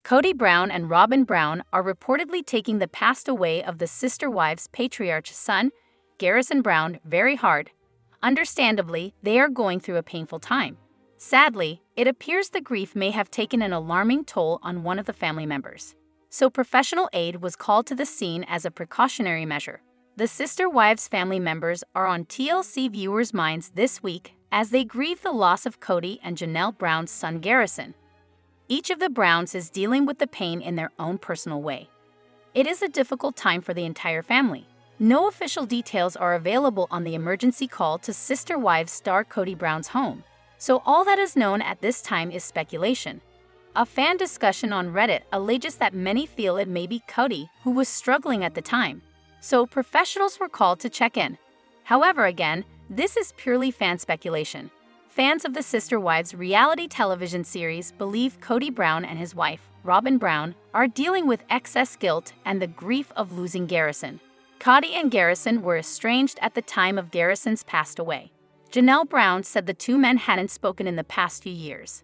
Kody Brown and Robyn Brown are reportedly taking the passed away of the sister wives' patriarch's son, Garrison Brown, very hard. Understandably, they are going through a painful time. Sadly, it appears the grief may have taken an alarming toll on one of the family members. So professional aid was called to the scene as a precautionary measure. The sister wives' family members are on TLC viewers' minds this week as they grieve the loss of Kody and Janelle Brown's son Garrison. Each of the Browns is dealing with the pain in their own personal way. It is a difficult time for the entire family. No official details are available on the emergency call to sister wives star Kody Brown's home, so all that is known at this time is speculation. A fan discussion on Reddit alleges that many feel it may be Kody who was struggling at the time, so professionals were called to check in. However, again, this is purely fan speculation. Fans of the Sister Wives reality television series believe Kody Brown and his wife, Robyn Brown, are dealing with excess guilt and the grief of losing Garrison. Kody and Garrison were estranged at the time of Garrison's passed away. Janelle Brown said the two men hadn't spoken in the past few years.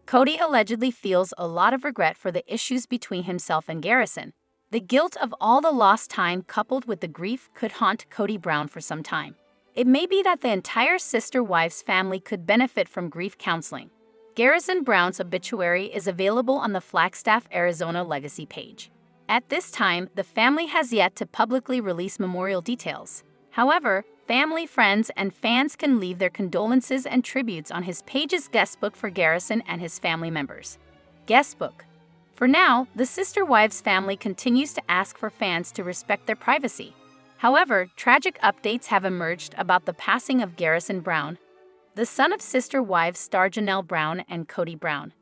Kody allegedly feels a lot of regret for the issues between himself and Garrison. The guilt of all the lost time coupled with the grief could haunt Kody Brown for some time. It may be that the entire sister wives family could benefit from grief counseling. Garrison Brown's obituary is available on the Flagstaff, Arizona Legacy page. At this time, the family has yet to publicly release memorial details. However, family, friends, and fans can leave their condolences and tributes on his page's guestbook for Garrison and his family members. Guestbook. For now, the sister wives family continues to ask for fans to respect their privacy. However, tragic updates have emerged about the passing of Garrison Brown, the son of sister wives star Janelle Brown and Kody Brown.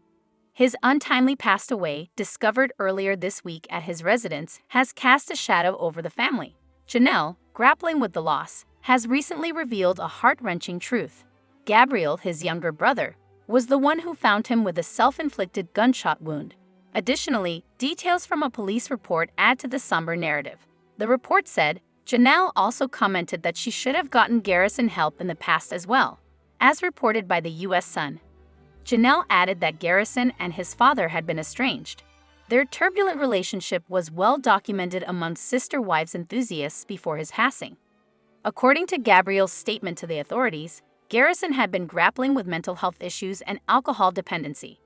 His untimely passed away, discovered earlier this week at his residence, has cast a shadow over the family. Janelle, grappling with the loss, has recently revealed a heart-wrenching truth. Gabriel, his younger brother, was the one who found him with a self-inflicted gunshot wound. Additionally, details from a police report add to the somber narrative. The report said, Janelle also commented that she should have gotten Garrison help in the past as well. As reported by the U.S. Sun, Janelle added that Garrison and his father had been estranged. Their turbulent relationship was well documented among sister wives enthusiasts before his passing. According to Gabriel's statement to the authorities, Garrison had been grappling with mental health issues and alcohol dependency.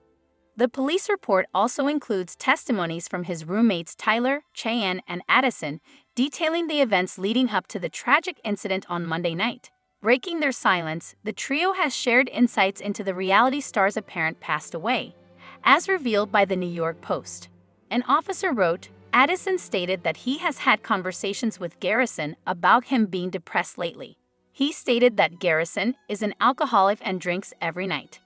The police report also includes testimonies from his roommates Tyler, Cheyenne, and Addison, detailing the events leading up to the tragic incident on Monday night. Breaking their silence, the trio has shared insights into the reality star's apparent passed away, as revealed by the New York Post. An officer wrote, Addison stated that he has had conversations with Garrison about him being depressed lately. He stated that Garrison is an alcoholic and drinks every night.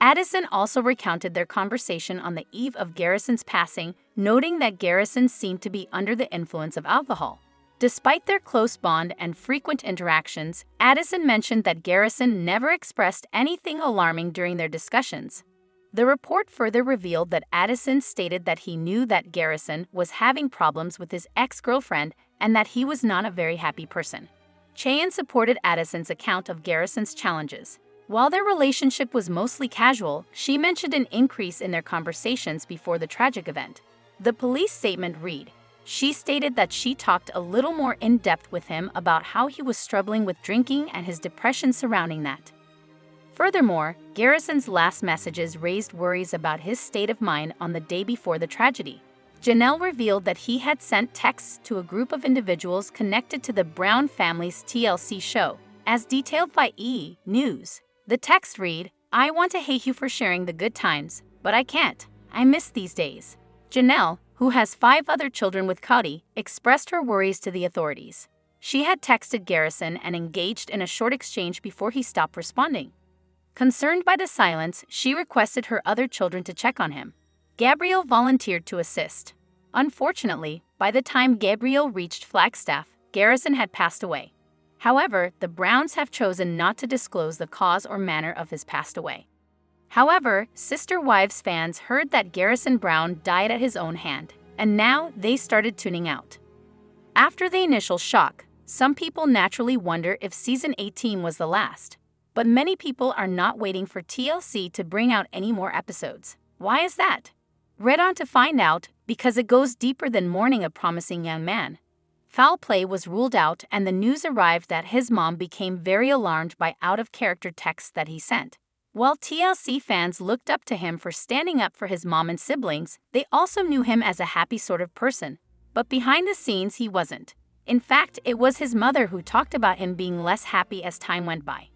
Addison also recounted their conversation on the eve of Garrison's passing, noting that Garrison seemed to be under the influence of alcohol. Despite their close bond and frequent interactions, Addison mentioned that Garrison never expressed anything alarming during their discussions. The report further revealed that Addison stated that he knew that Garrison was having problems with his ex-girlfriend and that he was not a very happy person. Cheyenne supported Addison's account of Garrison's challenges. While their relationship was mostly casual, she mentioned an increase in their conversations before the tragic event. The police statement read, she stated that she talked a little more in-depth with him about how he was struggling with drinking and his depression surrounding that. Furthermore, Garrison's last messages raised worries about his state of mind on the day before the tragedy. Janelle revealed that he had sent texts to a group of individuals connected to the Brown family's TLC show, as detailed by E! News. The text read, I want to hate you for sharing the good times, but I can't. I miss these days. Janelle, who has 5 other children with Kody, expressed her worries to the authorities. She had texted Garrison and engaged in a short exchange before he stopped responding. Concerned by the silence, she requested her other children to check on him. Gabriel volunteered to assist. Unfortunately, by the time Gabriel reached Flagstaff, Garrison had passed away. However, the Browns have chosen not to disclose the cause or manner of his passed away. However, Sister Wives fans heard that Garrison Brown died at his own hand, and now they started tuning out. After the initial shock, some people naturally wonder if Season 18 was the last. But many people are not waiting for TLC to bring out any more episodes. Why is that? Read on to find out, because it goes deeper than mourning a promising young man. Foul play was ruled out, and the news arrived that his mom became very alarmed by out-of-character texts that he sent. While TLC fans looked up to him for standing up for his mom and siblings, they also knew him as a happy sort of person. But behind the scenes, he wasn't. In fact, it was his mother who talked about him being less happy as time went by.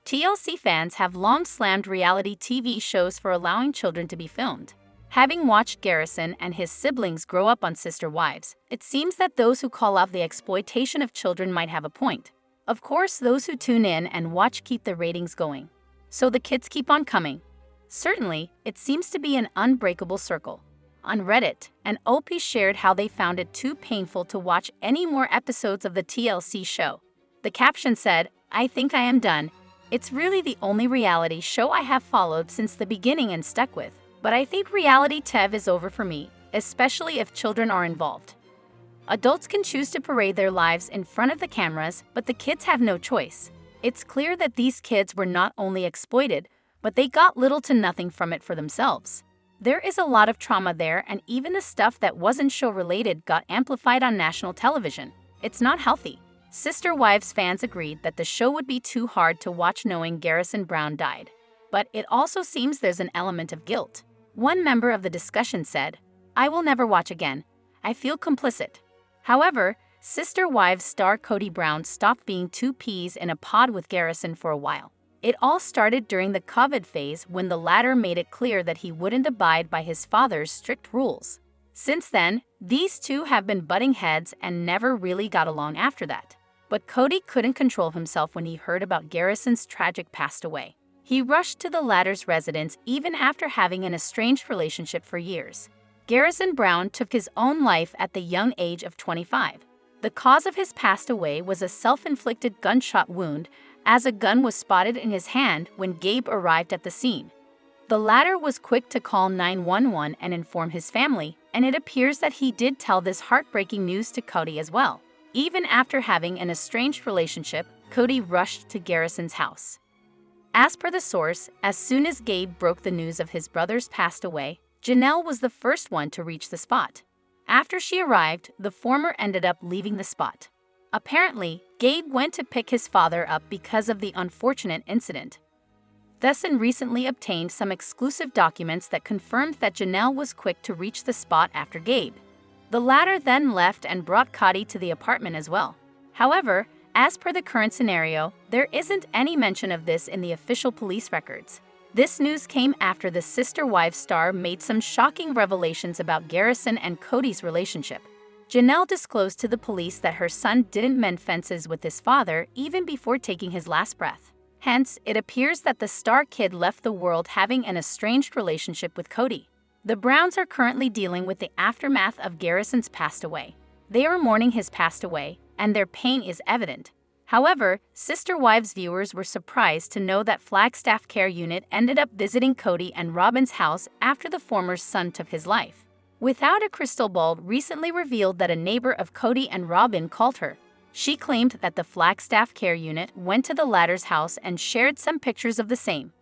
TLC fans have long slammed reality TV shows for allowing children to be filmed. Having watched Garrison and his siblings grow up on Sister Wives, it seems that those who call out the exploitation of children might have a point. Of course, those who tune in and watch keep the ratings going. So the kids keep on coming. Certainly, it seems to be an unbreakable circle. On Reddit, an OP shared how they found it too painful to watch any more episodes of the TLC show. The caption said, "I think I am done. It's really the only reality show I have followed since the beginning and stuck with. But I think reality TV is over for me, especially if children are involved." Adults can choose to parade their lives in front of the cameras, but the kids have no choice. It's clear that these kids were not only exploited, but they got little to nothing from it for themselves. There is a lot of trauma there, and even the stuff that wasn't show-related got amplified on national television. It's not healthy. Sister Wives fans agreed that the show would be too hard to watch knowing Garrison Brown died. But it also seems there's an element of guilt. One member of the discussion said, "I will never watch again. I feel complicit." However, Sister Wives star Kody Brown stopped being two peas in a pod with Garrison for a while. It all started during the COVID phase when the latter made it clear that he wouldn't abide by his father's strict rules. Since then, these two have been butting heads and never really got along after that. But Kody couldn't control himself when he heard about Garrison's tragic passed away. He rushed to the latter's residence even after having an estranged relationship for years. Garrison Brown took his own life at the young age of 25. The cause of his passed away was a self-inflicted gunshot wound, as a gun was spotted in his hand when Gabe arrived at the scene. The latter was quick to call 911 and inform his family, and it appears that he did tell this heartbreaking news to Kody as well. Even after having an estranged relationship, Kody rushed to Garrison's house. As per the source, as soon as Gabe broke the news of his brother's passed away, Janelle was the first one to reach the spot. After she arrived, the former ended up leaving the spot. Apparently, Gabe went to pick his father up because of the unfortunate incident. Thesson recently obtained some exclusive documents that confirmed that Janelle was quick to reach the spot after Gabe. The latter then left and brought Kody to the apartment as well. However, as per the current scenario, there isn't any mention of this in the official police records. This news came after the Sister Wives star made some shocking revelations about Garrison and Kody's relationship. Janelle disclosed to the police that her son didn't mend fences with his father even before taking his last breath. Hence, it appears that the star kid left the world having an estranged relationship with Kody. The Browns are currently dealing with the aftermath of Garrison's passed away. They are mourning his passed away, and their pain is evident. However, Sister Wives viewers were surprised to know that Flagstaff Care Unit ended up visiting Kody and Robyn's house after the former's son took his life. Without a Crystal Ball recently revealed that a neighbor of Kody and Robyn called her. She claimed that the Flagstaff Care Unit went to the latter's house and shared some pictures of the same.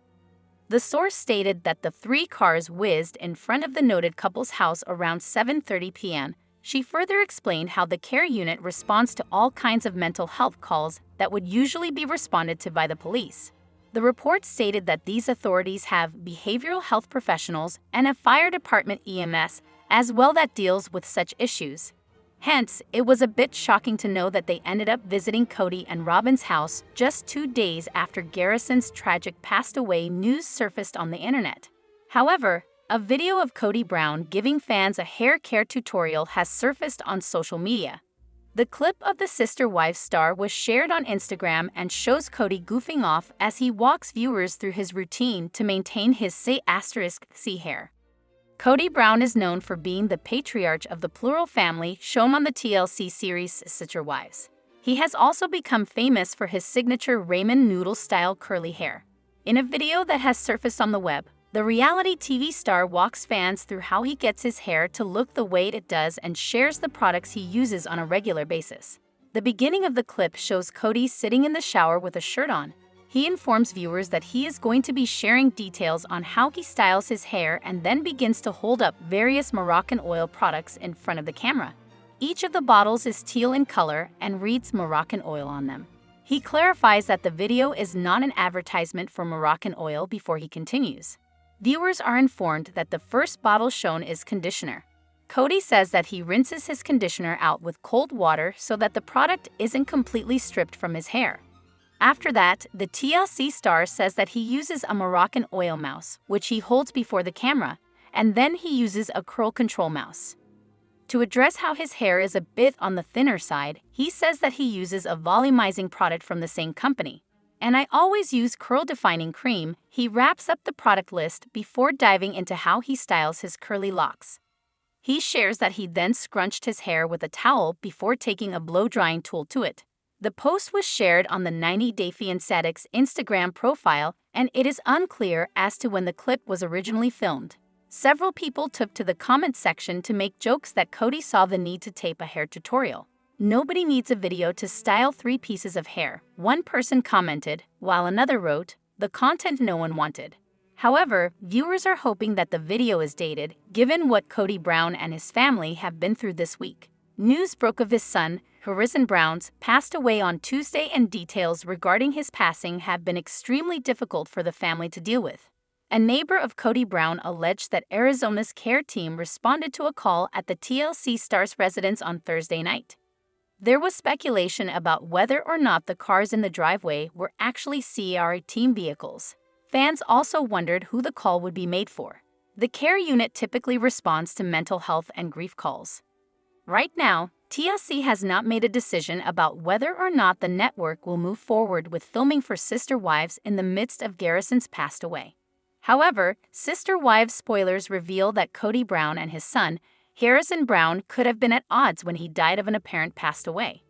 The source stated that the three cars whizzed in front of the noted couple's house around 7:30 p.m. She further explained how the care unit responds to all kinds of mental health calls that would usually be responded to by the police. The report stated that these authorities have behavioral health professionals and a fire department EMS as well that deals with such issues. Hence, it was a bit shocking to know that they ended up visiting Kody and Robyn's house just 2 days after Garrison's tragic passed away news surfaced on the internet. However, a video of Kody Brown giving fans a hair care tutorial has surfaced on social media. The clip of the Sister Wives star was shared on Instagram and shows Kody goofing off as he walks viewers through his routine to maintain his C hair. Kody Brown is known for being the patriarch of the plural family shown on the TLC series Sister Wives. He has also become famous for his signature ramen noodle-style curly hair. In a video that has surfaced on the web, the reality TV star walks fans through how he gets his hair to look the way it does and shares the products he uses on a regular basis. The beginning of the clip shows Kody sitting in the shower with a shirt on. He informs viewers that he is going to be sharing details on how he styles his hair and then begins to hold up various Moroccan oil products in front of the camera. Each of the bottles is teal in color and reads Moroccan oil on them. He clarifies that the video is not an advertisement for Moroccan oil before he continues. Viewers are informed that the first bottle shown is conditioner. Kody says that he rinses his conditioner out with cold water so that the product isn't completely stripped from his hair. After that, the TLC star says that he uses a Moroccan oil mouse, which he holds before the camera, and then he uses a curl control mouse. To address how his hair is a bit on the thinner side, he says that he uses a volumizing product from the same company. And I always use curl defining cream. He wraps up the product list before diving into how he styles his curly locks. He shares that he then scrunched his hair with a towel before taking a blow-drying tool to it. The post was shared on the 90 Day Fiancé's Instagram profile, and it is unclear as to when the clip was originally filmed. Several people took to the comment section to make jokes that Kody saw the need to tape a hair tutorial. "Nobody needs a video to style 3 pieces of hair," one person commented, while another wrote, "the content no one wanted." However, viewers are hoping that the video is dated, given what Kody Brown and his family have been through this week. News broke of his son, Garrison Brown, passed away on Tuesday, and details regarding his passing have been extremely difficult for the family to deal with. A neighbor of Kody Brown alleged that Arizona's care team responded to a call at the TLC star's residence on Thursday night. There was speculation about whether or not the cars in the driveway were actually CAR team vehicles. Fans also wondered who the call would be made for. The care unit typically responds to mental health and grief calls. Right now, TLC has not made a decision about whether or not the network will move forward with filming for Sister Wives in the midst of Garrison's passed away. However, Sister Wives spoilers reveal that Kody Brown and his son, Garrison Brown, could have been at odds when he died of an apparent passed away.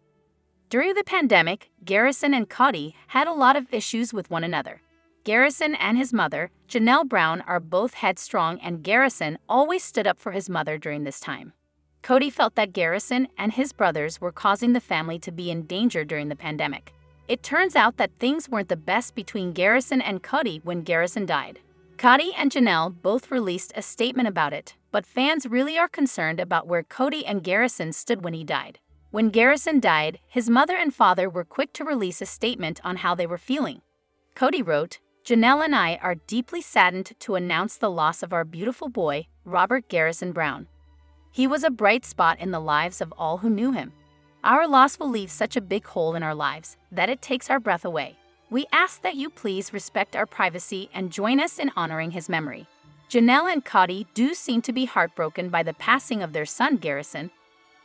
During the pandemic, Garrison and Kody had a lot of issues with one another. Garrison and his mother, Janelle Brown, are both headstrong, and Garrison always stood up for his mother during this time. Kody felt that Garrison and his brothers were causing the family to be in danger during the pandemic. It turns out that things weren't the best between Garrison and Kody when Garrison died. Kody and Janelle both released a statement about it, but fans really are concerned about where Kody and Garrison stood when he died. When Garrison died, his mother and father were quick to release a statement on how they were feeling. Kody wrote, "Janelle and I are deeply saddened to announce the loss of our beautiful boy, Robert Garrison Brown. He was a bright spot in the lives of all who knew him. Our loss will leave such a big hole in our lives that it takes our breath away. We ask that you please respect our privacy and join us in honoring his memory." Janelle and Kody do seem to be heartbroken by the passing of their son Garrison.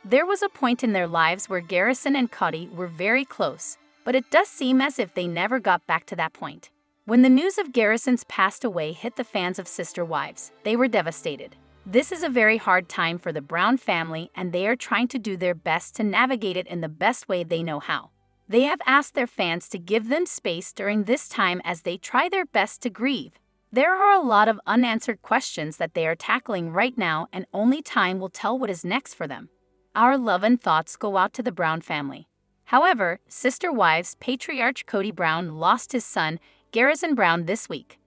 There was a point in their lives where Garrison and Kody were very close, but it does seem as if they never got back to that point. When the news of Garrison's passed away hit the fans of Sister Wives, they were devastated. This is a very hard time for the Brown family, and they are trying to do their best to navigate it in the best way they know how. They have asked their fans to give them space during this time as they try their best to grieve. There are a lot of unanswered questions that they are tackling right now, and only time will tell what is next for them. Our love and thoughts go out to the Brown family. However, Sister Wives patriarch Kody Brown lost his son, Garrison Brown, this week.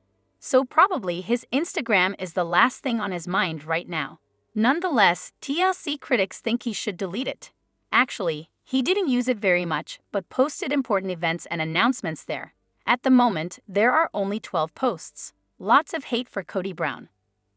So probably his Instagram is the last thing on his mind right now. Nonetheless, TLC critics think he should delete it. Actually, he didn't use it very much, but posted important events and announcements there. At the moment, there are only 12 posts. Lots of hate for Kody Brown.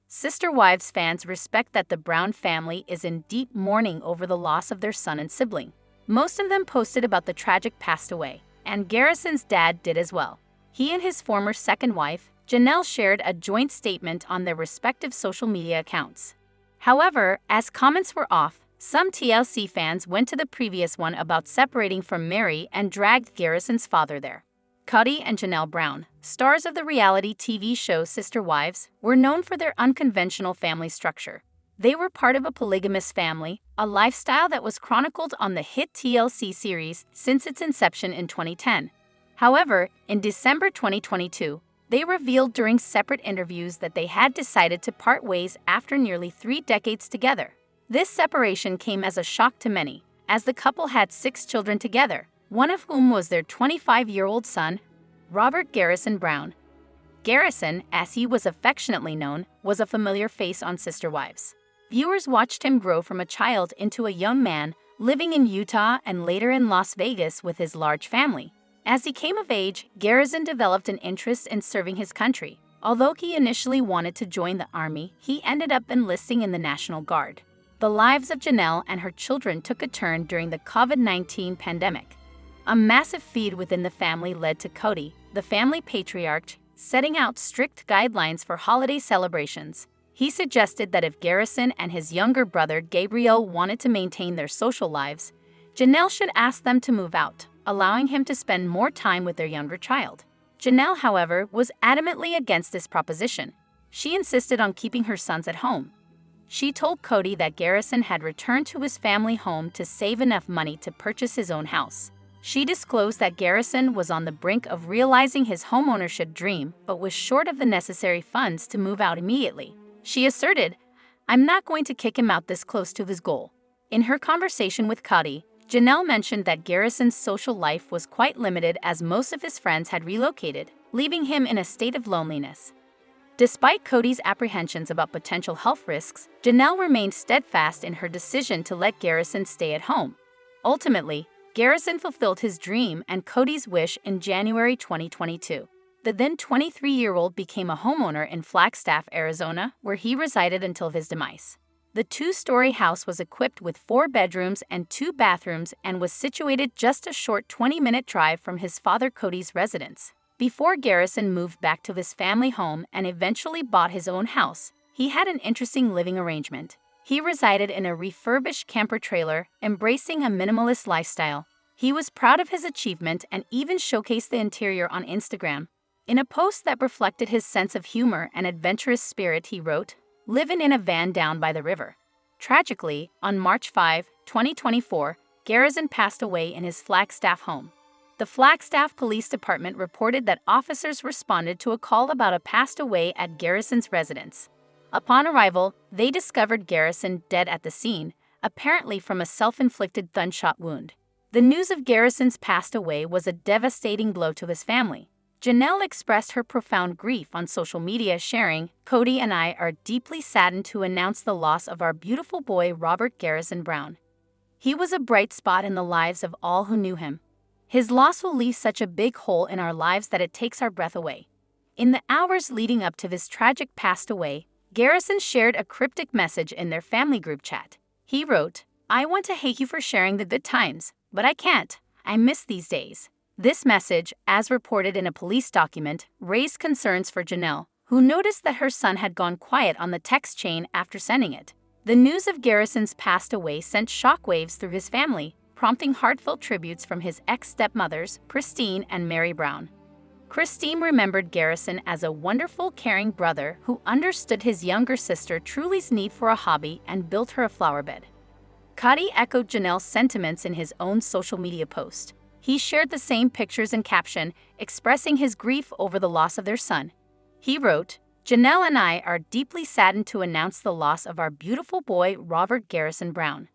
Sister Wives fans respect that the Brown family is in deep mourning over the loss of their son and sibling. Most of them posted about the tragic passed away, and Garrison's dad did as well. He and his former second wife, Janelle, shared a joint statement on their respective social media accounts. However, as comments were off, some TLC fans went to the previous one about separating from Mary and dragged Garrison's father there. Kody and Janelle Brown, stars of the reality TV show Sister Wives, were known for their unconventional family structure. They were part of a polygamous family, a lifestyle that was chronicled on the hit TLC series since its inception in 2010. However, in December 2022, they revealed during separate interviews that they had decided to part ways after nearly 3 decades together. This separation came as a shock to many, as the couple had 6 children together, one of whom was their 25-year-old son. Robert Garrison Brown. Garrison, as he was affectionately known, was a familiar face on Sister Wives. Viewers watched him grow from a child into a young man, living in Utah and later in Las Vegas with his large family. As he came of age, Garrison developed an interest in serving his country. Although he initially wanted to join the Army, he ended up enlisting in the National Guard. The lives of Janelle and her children took a turn during the COVID-19 pandemic. A massive feud within the family led to Kody, the family patriarch, setting out strict guidelines for holiday celebrations. He suggested that if Garrison and his younger brother Gabriel wanted to maintain their social lives, Janelle should ask them to move out, allowing him to spend more time with their younger child. Janelle, however, was adamantly against this proposition. She insisted on keeping her sons at home. She told Kody that Garrison had returned to his family home to save enough money to purchase his own house. She disclosed that Garrison was on the brink of realizing his homeownership dream but was short of the necessary funds to move out immediately. She asserted, "I'm not going to kick him out this close to his goal." In her conversation with Kody, Janelle mentioned that Garrison's social life was quite limited as most of his friends had relocated, leaving him in a state of loneliness. Despite Kody's apprehensions about potential health risks, Janelle remained steadfast in her decision to let Garrison stay at home. Ultimately, Garrison fulfilled his dream and Kody's wish in January 2022. The then 23-year-old became a homeowner in Flagstaff, Arizona, where he resided until his demise. The two-story house was equipped with 4 bedrooms and 2 bathrooms and was situated just a short 20-minute drive from his father Kody's residence. Before Garrison moved back to his family home and eventually bought his own house, he had an interesting living arrangement. He resided in a refurbished camper trailer, embracing a minimalist lifestyle. He was proud of his achievement and even showcased the interior on Instagram. In a post that reflected his sense of humor and adventurous spirit, he wrote, "Living in a van down by the river." Tragically, on March 5, 2024, Garrison passed away in his Flagstaff home. The Flagstaff Police Department reported that officers responded to a call about a passed away at Garrison's residence. Upon arrival, they discovered Garrison dead at the scene, apparently from a self-inflicted gunshot wound. The news of Garrison's passed away was a devastating blow to his family. Janelle expressed her profound grief on social media, sharing, "Kody and I are deeply saddened to announce the loss of our beautiful boy Robert Garrison Brown. He was a bright spot in the lives of all who knew him. His loss will leave such a big hole in our lives that it takes our breath away." In the hours leading up to this tragic passed away, Garrison shared a cryptic message in their family group chat. He wrote, "I want to hate you for sharing the good times, but I can't. I miss these days." This message, as reported in a police document, raised concerns for Janelle, who noticed that her son had gone quiet on the text chain after sending it. The news of Garrison's passed away sent shockwaves through his family, prompting heartfelt tributes from his ex-stepmothers, Christine and Mary Brown. Christine remembered Garrison as a wonderful, caring brother who understood his younger sister Truly's need for a hobby and built her a flowerbed. Kody echoed Janelle's sentiments in his own social media post. He shared the same pictures and caption, expressing his grief over the loss of their son. He wrote, "Janelle and I are deeply saddened to announce the loss of our beautiful boy Robert Garrison Brown."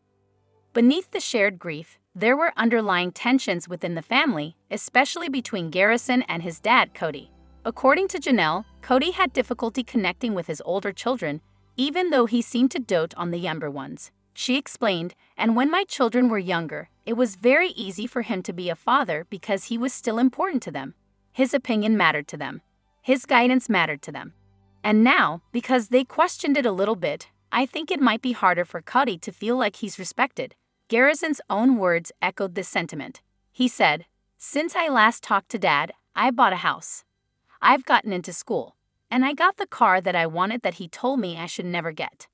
Beneath the shared grief, there were underlying tensions within the family, especially between Garrison and his dad, Kody. According to Janelle, Kody had difficulty connecting with his older children, even though he seemed to dote on the younger ones. She explained, "And when my children were younger, it was very easy for him to be a father because he was still important to them. His opinion mattered to them. His guidance mattered to them. And now, because they questioned it a little bit, I think it might be harder for Kody to feel like he's respected." Garrison's own words echoed this sentiment. He said, "Since I last talked to Dad, I bought a house. I've gotten into school. And I got the car that I wanted that he told me I should never get."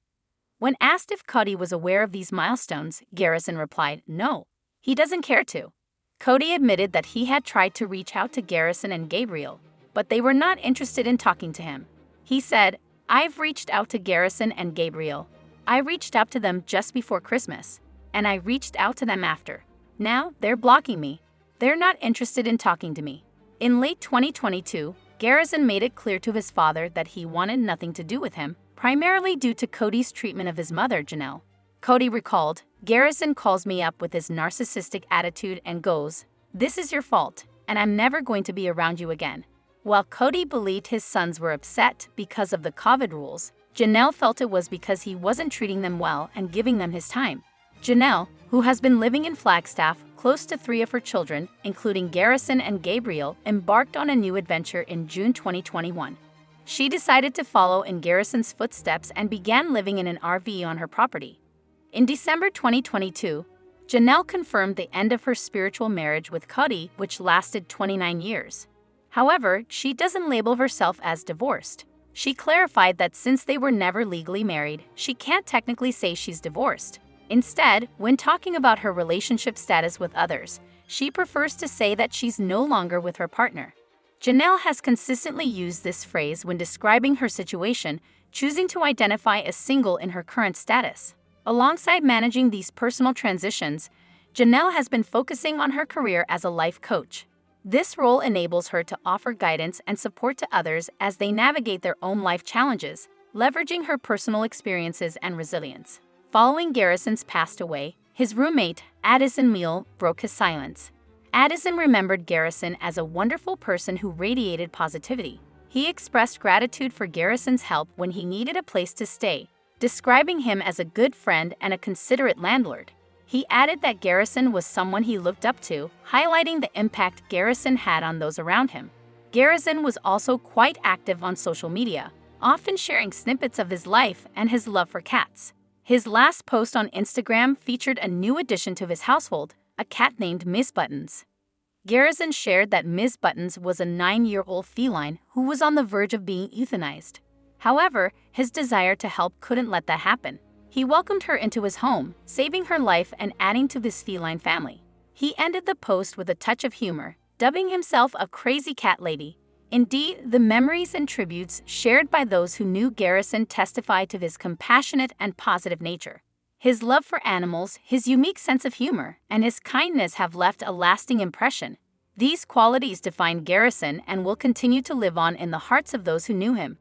When asked if Kody was aware of these milestones, Garrison replied, "No, he doesn't care to." Kody admitted that he had tried to reach out to Garrison and Gabriel, but they were not interested in talking to him. He said, "I've reached out to Garrison and Gabriel. I reached out to them just before Christmas. And I reached out to them after. Now, they're blocking me. They're not interested in talking to me." In late 2022, Garrison made it clear to his father that he wanted nothing to do with him, primarily due to Kody's treatment of his mother, Janelle. Kody recalled, "Garrison calls me up with his narcissistic attitude and goes, 'This is your fault. and I'm never going to be around you again." While Kody believed his sons were upset because of the COVID rules, Janelle felt it was because he wasn't treating them well and giving them his time. Janelle, who has been living in Flagstaff close to 3 of her children, including Garrison and Gabriel, embarked on a new adventure in June 2021. She decided to follow in Garrison's footsteps and began living in an RV on her property. In December 2022, Janelle confirmed the end of her spiritual marriage with Kody, which lasted 29 years. However, she doesn't label herself as divorced. She clarified that since they were never legally married, she can't technically say she's divorced. Instead, when talking about her relationship status with others, she prefers to say that she's no longer with her partner. Janelle has consistently used this phrase when describing her situation, choosing to identify as single in her current status. Alongside managing these personal transitions, Janelle has been focusing on her career as a life coach. This role enables her to offer guidance and support to others as they navigate their own life challenges, leveraging her personal experiences and resilience. Following Garrison's passed away, his roommate, Addison Meal, broke his silence. Addison remembered Garrison as a wonderful person who radiated positivity. He expressed gratitude for Garrison's help when he needed a place to stay, describing him as a good friend and a considerate landlord. He added that Garrison was someone he looked up to, highlighting the impact Garrison had on those around him. Garrison was also quite active on social media, often sharing snippets of his life and his love for cats. His last post on Instagram featured a new addition to his household, a cat named Miss Buttons. Garrison shared that Miss Buttons was a 9-year-old feline who was on the verge of being euthanized. However, his desire to help couldn't let that happen. He welcomed her into his home, saving her life and adding to this feline family. He ended the post with a touch of humor, dubbing himself a crazy cat lady. Indeed, the memories and tributes shared by those who knew Garrison testify to his compassionate and positive nature. His love for animals, his unique sense of humor, and his kindness have left a lasting impression. These qualities define Garrison and will continue to live on in the hearts of those who knew him.